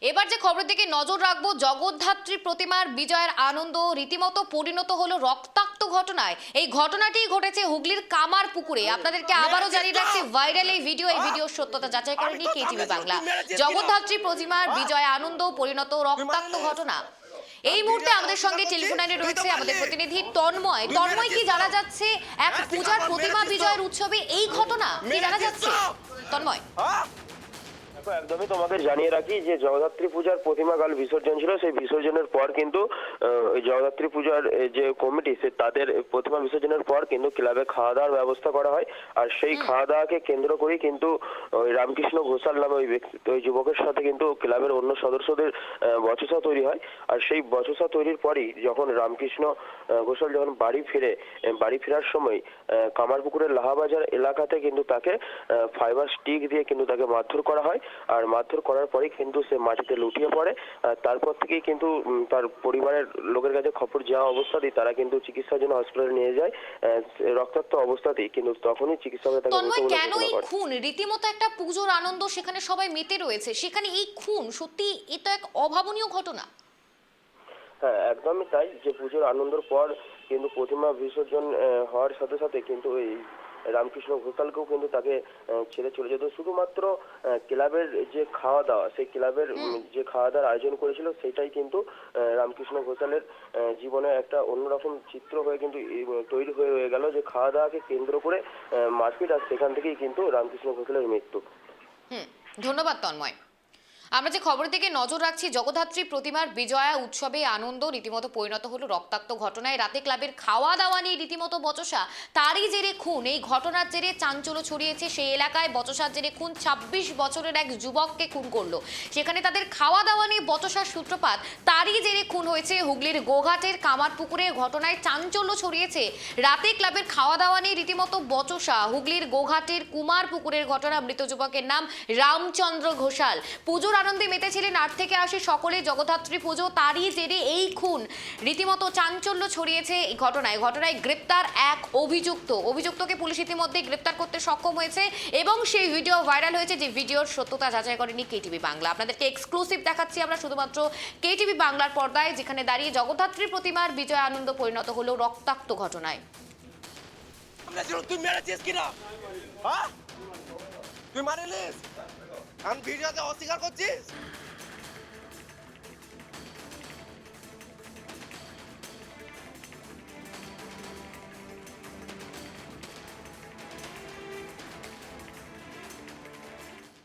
এবার যে খবরের দিকে নজর রাখবো, জগদ্ধাত্রী প্রতিমার বিজয়ের আনন্দ রীতিমতো পরিণত হলো রক্তাক্ত ঘটনায়। এই ঘটনাটি ঘটেছে হুগলির কামার পুকুরে। আপনাদেরকে আবারও জানিয়ে রাখছি, ভাইরাল এই ভিডিওর সত্যতা যাচাই করেনি কেটিভি বাংলা। জগদ্ধাত্রী প্রতিমার বিজয় আনন্দ পরিণত রক্তাক্ত ঘটনা। এই মুহূর্তে আমাদের সঙ্গে টেলিফোন লাইনে রয়েছে আমাদের প্রতিনিধি তন্ময়। তন্ময়, কি জানা যাচ্ছে এক পূজার প্রতিমা বিজয়ের উৎসবে এই ঘটনা কি জানা যাচ্ছে তন্ময়? একদমই তোমাদের জানিয়ে রাখি যে জগদ্ধাত্রী পূজার প্রতিমা কাল বিসর্জন ছিল। সেই বিসর্জনের পর কিন্তু ওই জগদ্ধাত্রী পূজার যে কমিটি তাদের প্রতিমা বিসর্জনের পর কিন্তু ক্লাবে খাওয়া দাওয়ার ব্যবস্থা করা হয়। আর সেই খাওয়া দাওয়াকে কেন্দ্র করেই কিন্তু ওই রামকৃষ্ণ ঘোষাল নামে ওই যুবকের সাথে কিন্তু ক্লাবের অন্য সদস্যদের বচসা তৈরি হয়। আর সেই বচসা তৈরির পরই যখন রামকৃষ্ণ ঘোষাল যখন বাড়ি ফেরার সময় কামারপুকুরের লাহাবাজার এলাকাতে কিন্তু তাকে ফাইবার স্টিক দিয়ে কিন্তু তাকে মারধর করা হয়। আর মারধর করার পরেই কিন্তু সে মাটিতে লুটিয়ে পড়ে। তারপর থেকেই কিন্তু তার পরিবারের লোকের কাছে খবর যাওয়া অবস্থাতেই তারা কিন্তু চিকিৎসার জন্য হসপিটালে নিয়ে যায়। রক্তাক্ত অবস্থাতেই কিন্তু তখনই চিকিৎসকরা তাকে মৃত বলে ঘোষণা করে। খুন রীতিমতো একটা পুজোর আনন্দ, সেখানে সবাই মেতে রয়েছে, সেখানে এই খুন সত্যি এটা এক অভাবনীয় ঘটনা। হ্যাঁ, একদমই তাই। যে পুজোর আনন্দের পর কিন্তু প্রতিমা বিসর্জন হওয়ার সাথে সাথে কিন্তু এই রামকৃষ্ণ ঘোষালকেও কিন্তু তাকে ছেড়ে চলে যেত। শুধুমাত্র ক্লাবের যে খাওয়া দাওয়া, সেই ক্লাবের যে খাওয়া দাওয়ার আয়োজন করেছিল সেটাই কিন্তু রামকৃষ্ণ ঘোষালের জীবনে একটা অন্যরকম চিত্র হয়ে কিন্তু তৈরি হয়ে গেল, যে খাওয়া দাওয়াকে কেন্দ্র করে মারপিট। আর সেখান থেকেই কিন্তু রামকৃষ্ণ ঘোষালের মৃত্যু। ধন্যবাদ তন্ময়। আমরা যে খবরের দিকে নজর রাখছি, জগদ্ধাত্রী প্রতিমার বিজয়া উৎসবে আনন্দ রীতিমতো পরিণত হলো রক্তাক্ত ঘটনায়। রাতে ক্লাবের খাওয়া দাওয়া নিয়ে রীতিমতো বচসা, তারই জেরে খুন। এই ঘটনার জেরে চাঞ্চল্য ছড়িয়েছে সেই এলাকায়। বচসার জেরে খুন, ২৬ বছরের এক যুবককে খুন করলো। সেখানে তাদের খাওয়া দাওয়া নিয়ে বচসার সূত্রপাত, তারই জেরে খুন হয়েছে হুগলির গোঘাটের কামারপুকুরে। ঘটনায় চাঞ্চল্য ছড়িয়েছে। রাতে ক্লাবের খাওয়া দাওয়া নিয়ে রীতিমতো বচসা। হুগলির গোঘাটের কুমারপুকুরের ঘটনা। মৃত যুবকের নাম রামচন্দ্র ঘোষাল। পুজোর আনন্দে মেতেছিলেন ৮ থেকে ৮০ সকলে। জগদ্ধাত্রী পুজো, তারই জেরে এই খুন। রীতিমতো চাঞ্চল্য ছড়িয়েছে এই ঘটনায়। গ্রেপ্তার এক অভিযুক্তকে পুলিশ ইতিমধ্যে গ্রেপ্তার করতে সক্ষম হয়েছে এবং সেই ভিডিও ভাইরাল হয়েছে, যে ভিডিওর সত্যতা যাচাই করেনি কেটিভি বাংলা। আপনাদেরকে এক্সক্লুসিভ দেখাচ্ছি আমরা শুধুমাত্র কেটিভি বাংলার পর্দায়, যেখানে দাঁড়িয়ে জগদ্ধাত্রী প্রতিমার বিজয় আনন্দ পরিণত হলো রক্তাক্ত ঘটনায়। তুই মেরেছিস কিনা? হ্যাঁ, তুই মারিলিস? আমি ভিডিওতে অস্বীকার করছিস?